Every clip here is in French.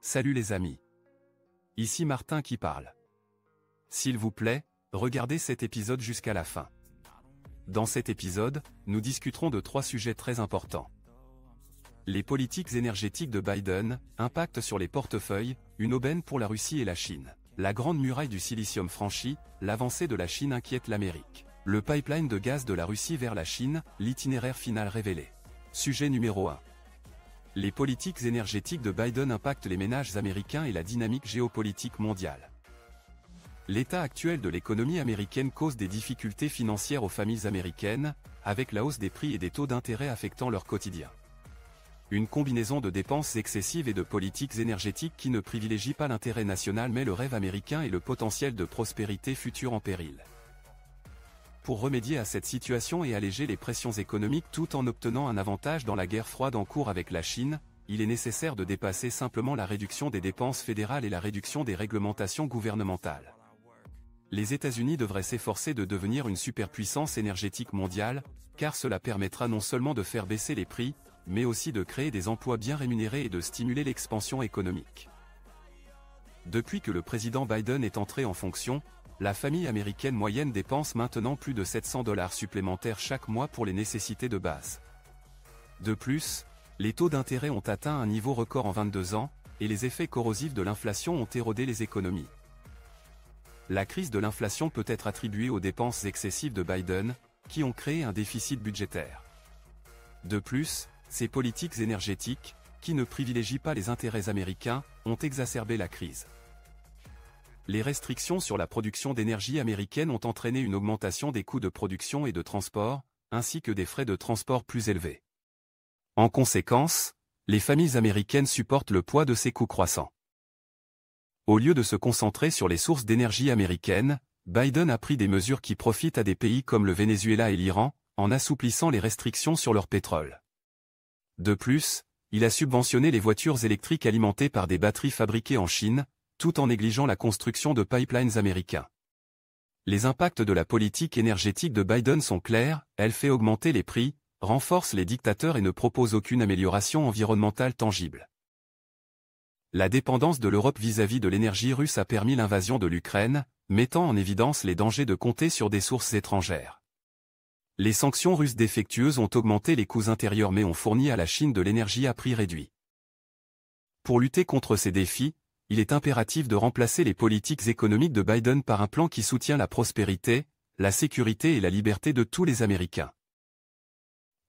Salut les amis. Ici Martin qui parle. S'il vous plaît, regardez cet épisode jusqu'à la fin. Dans cet épisode, nous discuterons de 3 sujets très importants. Les politiques énergétiques de Biden, impact sur les portefeuilles, une aubaine pour la Russie et la Chine. La grande muraille du silicium franchie, l'avancée de la Chine inquiète l'Amérique. Le pipeline de gaz de la Russie vers la Chine, l'itinéraire final révélé. Sujet numéro 1. Les politiques énergétiques de Biden impactent les ménages américains et la dynamique géopolitique mondiale. L'état actuel de l'économie américaine cause des difficultés financières aux familles américaines, avec la hausse des prix et des taux d'intérêt affectant leur quotidien. Une combinaison de dépenses excessives et de politiques énergétiques qui ne privilégient pas l'intérêt national mais le rêve américain et le potentiel de prospérité future en péril. Pour remédier à cette situation et alléger les pressions économiques tout en obtenant un avantage dans la guerre froide en cours avec la Chine, il est nécessaire de dépasser simplement la réduction des dépenses fédérales et la réduction des réglementations gouvernementales. Les États-Unis devraient s'efforcer de devenir une superpuissance énergétique mondiale, car cela permettra non seulement de faire baisser les prix, mais aussi de créer des emplois bien rémunérés et de stimuler l'expansion économique. Depuis que le président Biden est entré en fonction, la famille américaine moyenne dépense maintenant plus de $700 supplémentaires chaque mois pour les nécessités de base. De plus, les taux d'intérêt ont atteint un niveau record en 22 ans, et les effets corrosifs de l'inflation ont érodé les économies. La crise de l'inflation peut être attribuée aux dépenses excessives de Biden, qui ont créé un déficit budgétaire. De plus, ces politiques énergétiques, qui ne privilégient pas les intérêts américains, ont exacerbé la crise. Les restrictions sur la production d'énergie américaine ont entraîné une augmentation des coûts de production et de transport, ainsi que des frais de transport plus élevés. En conséquence, les familles américaines supportent le poids de ces coûts croissants. Au lieu de se concentrer sur les sources d'énergie américaines, Biden a pris des mesures qui profitent à des pays comme le Venezuela et l'Iran, en assouplissant les restrictions sur leur pétrole. De plus, il a subventionné les voitures électriques alimentées par des batteries fabriquées en Chine, tout en négligeant la construction de pipelines américains. Les impacts de la politique énergétique de Biden sont clairs, elle fait augmenter les prix, renforce les dictateurs et ne propose aucune amélioration environnementale tangible. La dépendance de l'Europe vis-à-vis de l'énergie russe a permis l'invasion de l'Ukraine, mettant en évidence les dangers de compter sur des sources étrangères. Les sanctions russes défectueuses ont augmenté les coûts intérieurs mais ont fourni à la Chine de l'énergie à prix réduit. Pour lutter contre ces défis, il est impératif de remplacer les politiques économiques de Biden par un plan qui soutient la prospérité, la sécurité et la liberté de tous les Américains.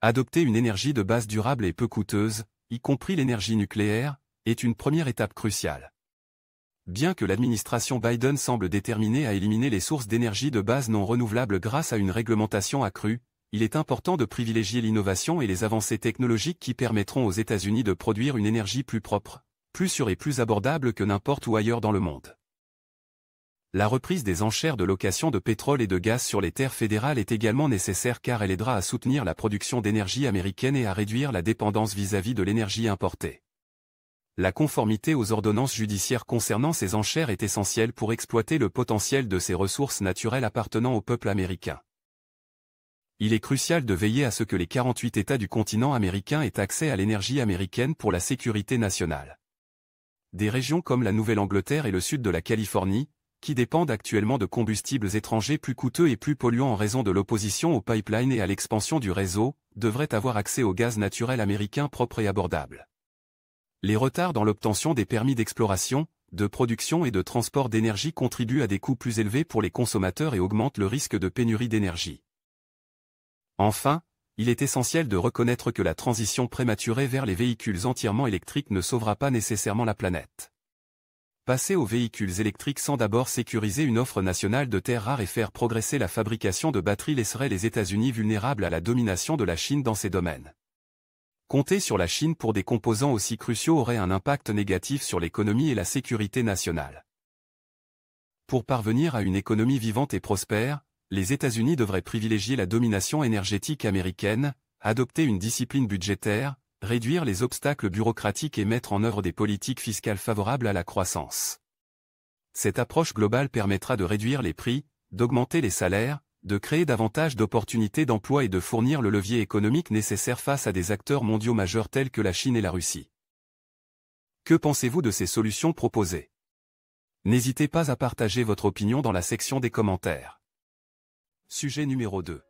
Adopter une énergie de base durable et peu coûteuse, y compris l'énergie nucléaire, est une première étape cruciale. Bien que l'administration Biden semble déterminée à éliminer les sources d'énergie de base non renouvelables grâce à une réglementation accrue, il est important de privilégier l'innovation et les avancées technologiques qui permettront aux États-Unis de produire une énergie plus propre, plus sûre et plus abordable que n'importe où ailleurs dans le monde. La reprise des enchères de location de pétrole et de gaz sur les terres fédérales est également nécessaire car elle aidera à soutenir la production d'énergie américaine et à réduire la dépendance vis-à-vis de l'énergie importée. La conformité aux ordonnances judiciaires concernant ces enchères est essentielle pour exploiter le potentiel de ces ressources naturelles appartenant au peuple américain. Il est crucial de veiller à ce que les 48 États du continent américain aient accès à l'énergie américaine pour la sécurité nationale. Des régions comme la Nouvelle-Angleterre et le sud de la Californie, qui dépendent actuellement de combustibles étrangers plus coûteux et plus polluants en raison de l'opposition aux pipelines et à l'expansion du réseau, devraient avoir accès au gaz naturel américain propre et abordable. Les retards dans l'obtention des permis d'exploration, de production et de transport d'énergie contribuent à des coûts plus élevés pour les consommateurs et augmentent le risque de pénurie d'énergie. Enfin, il est essentiel de reconnaître que la transition prématurée vers les véhicules entièrement électriques ne sauvera pas nécessairement la planète. Passer aux véhicules électriques sans d'abord sécuriser une offre nationale de terres rares et faire progresser la fabrication de batteries laisserait les États-Unis vulnérables à la domination de la Chine dans ces domaines. Compter sur la Chine pour des composants aussi cruciaux aurait un impact négatif sur l'économie et la sécurité nationale. Pour parvenir à une économie vivante et prospère, les États-Unis devraient privilégier la domination énergétique américaine, adopter une discipline budgétaire, réduire les obstacles bureaucratiques et mettre en œuvre des politiques fiscales favorables à la croissance. Cette approche globale permettra de réduire les prix, d'augmenter les salaires, de créer davantage d'opportunités d'emploi et de fournir le levier économique nécessaire face à des acteurs mondiaux majeurs tels que la Chine et la Russie. Que pensez-vous de ces solutions proposées? N'hésitez pas à partager votre opinion dans la section des commentaires. Sujet numéro 2.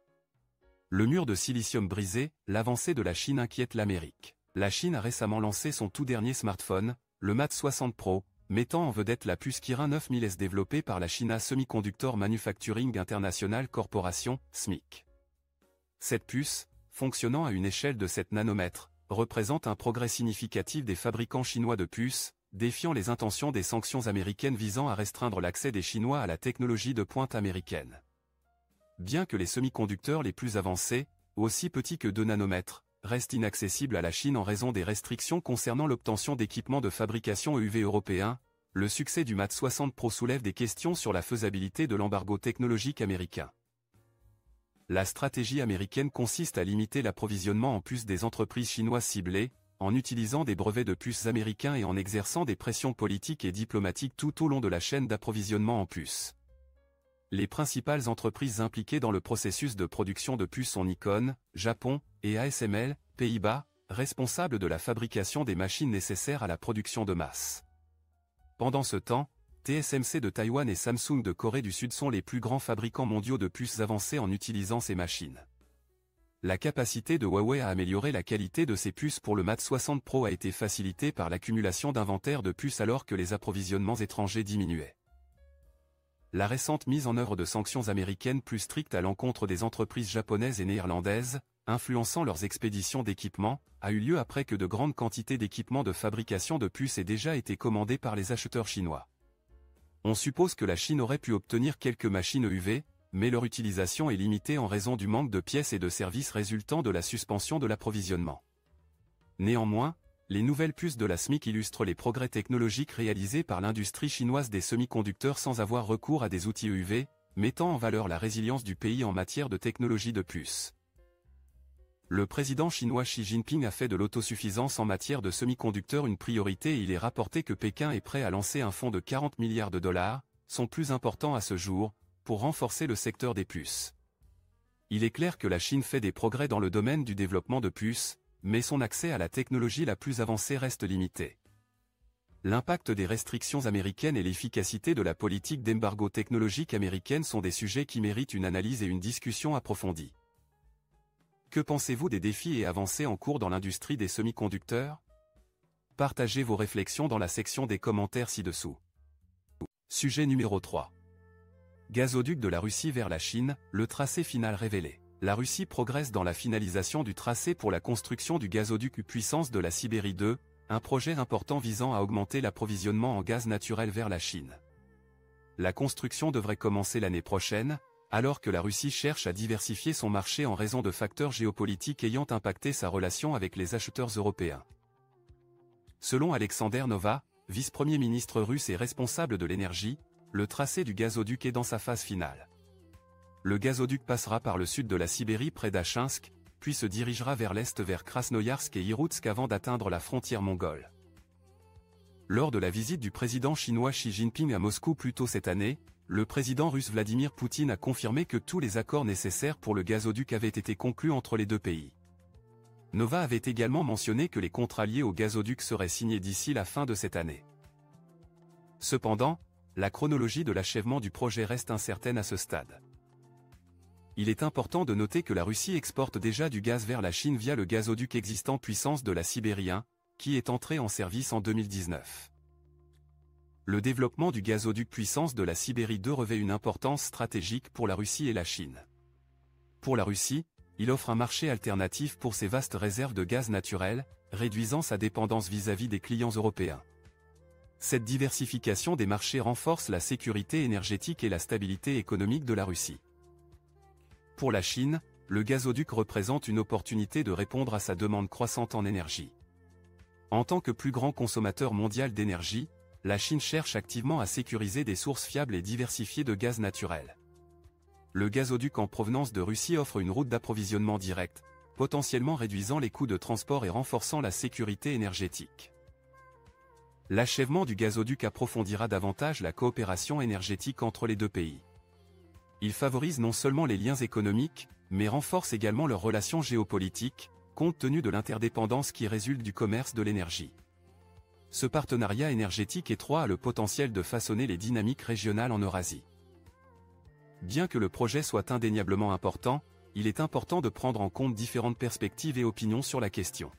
Le mur de silicium brisé, l'avancée de la Chine inquiète l'Amérique. La Chine a récemment lancé son tout dernier smartphone, le Mate 60 Pro, mettant en vedette la puce Kirin 9000S développée par la China Semiconductor Manufacturing International Corporation, SMIC. Cette puce, fonctionnant à une échelle de 7 nanomètres, représente un progrès significatif des fabricants chinois de puces, défiant les intentions des sanctions américaines visant à restreindre l'accès des Chinois à la technologie de pointe américaine. Bien que les semi-conducteurs les plus avancés, aussi petits que 2 nanomètres, restent inaccessibles à la Chine en raison des restrictions concernant l'obtention d'équipements de fabrication EUV européens, le succès du Mate 60 Pro soulève des questions sur la faisabilité de l'embargo technologique américain. La stratégie américaine consiste à limiter l'approvisionnement en puces des entreprises chinoises ciblées, en utilisant des brevets de puces américains et en exerçant des pressions politiques et diplomatiques tout au long de la chaîne d'approvisionnement en puces. Les principales entreprises impliquées dans le processus de production de puces sont Nikon, Japon, et ASML, Pays-Bas, responsables de la fabrication des machines nécessaires à la production de masse. Pendant ce temps, TSMC de Taïwan et Samsung de Corée du Sud sont les plus grands fabricants mondiaux de puces avancées en utilisant ces machines. La capacité de Huawei à améliorer la qualité de ses puces pour le Mate 60 Pro a été facilitée par l'accumulation d'inventaires de puces alors que les approvisionnements étrangers diminuaient. La récente mise en œuvre de sanctions américaines plus strictes à l'encontre des entreprises japonaises et néerlandaises, influençant leurs expéditions d'équipements, a eu lieu après que de grandes quantités d'équipements de fabrication de puces aient déjà été commandés par les acheteurs chinois. On suppose que la Chine aurait pu obtenir quelques machines EUV, mais leur utilisation est limitée en raison du manque de pièces et de services résultant de la suspension de l'approvisionnement. Néanmoins, les nouvelles puces de la SMIC illustrent les progrès technologiques réalisés par l'industrie chinoise des semi-conducteurs sans avoir recours à des outils EUV, mettant en valeur la résilience du pays en matière de technologie de puces. Le président chinois Xi Jinping a fait de l'autosuffisance en matière de semi-conducteurs une priorité et il est rapporté que Pékin est prêt à lancer un fonds de 40 milliards de dollars, son plus important à ce jour, pour renforcer le secteur des puces. Il est clair que la Chine fait des progrès dans le domaine du développement de puces, mais son accès à la technologie la plus avancée reste limité. L'impact des restrictions américaines et l'efficacité de la politique d'embargo technologique américaine sont des sujets qui méritent une analyse et une discussion approfondie. Que pensez-vous des défis et avancées en cours dans l'industrie des semi-conducteurs? Partagez vos réflexions dans la section des commentaires ci-dessous. Sujet numéro 3. Gazoduc de la Russie vers la Chine, le tracé final révélé. La Russie progresse dans la finalisation du tracé pour la construction du gazoduc puissance de la Sibérie 2, un projet important visant à augmenter l'approvisionnement en gaz naturel vers la Chine. La construction devrait commencer l'année prochaine, alors que la Russie cherche à diversifier son marché en raison de facteurs géopolitiques ayant impacté sa relation avec les acheteurs européens. Selon Alexander Nova, vice-premier ministre russe et responsable de l'énergie, le tracé du gazoduc est dans sa phase finale. Le gazoduc passera par le sud de la Sibérie près d'Achinsk, puis se dirigera vers l'est vers Krasnoyarsk et Irkoutsk avant d'atteindre la frontière mongole. Lors de la visite du président chinois Xi Jinping à Moscou plus tôt cette année, le président russe Vladimir Poutine a confirmé que tous les accords nécessaires pour le gazoduc avaient été conclus entre les deux pays. Nova avait également mentionné que les contrats liés au gazoduc seraient signés d'ici la fin de cette année. Cependant, la chronologie de l'achèvement du projet reste incertaine à ce stade. Il est important de noter que la Russie exporte déjà du gaz vers la Chine via le gazoduc existant puissance de la Sibérie 1, qui est entré en service en 2019. Le développement du gazoduc puissance de la Sibérie 2 revêt une importance stratégique pour la Russie et la Chine. Pour la Russie, il offre un marché alternatif pour ses vastes réserves de gaz naturel, réduisant sa dépendance vis-à-vis des clients européens. Cette diversification des marchés renforce la sécurité énergétique et la stabilité économique de la Russie. Pour la Chine, le gazoduc représente une opportunité de répondre à sa demande croissante en énergie. En tant que plus grand consommateur mondial d'énergie, la Chine cherche activement à sécuriser des sources fiables et diversifiées de gaz naturel. Le gazoduc en provenance de Russie offre une route d'approvisionnement directe, potentiellement réduisant les coûts de transport et renforçant la sécurité énergétique. L'achèvement du gazoduc approfondira davantage la coopération énergétique entre les deux pays. Il favorise non seulement les liens économiques, mais renforce également leurs relations géopolitiques, compte tenu de l'interdépendance qui résulte du commerce de l'énergie. Ce partenariat énergétique étroit a le potentiel de façonner les dynamiques régionales en Eurasie. Bien que le projet soit indéniablement important, il est important de prendre en compte différentes perspectives et opinions sur la question.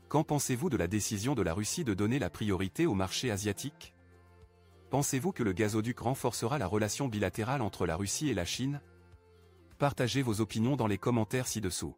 Qu'en pensez-vous de la décision de la Russie de donner la priorité au marché asiatique? Pensez-vous que le gazoduc renforcera la relation bilatérale entre la Russie et la Chine? Partagez vos opinions dans les commentaires ci-dessous.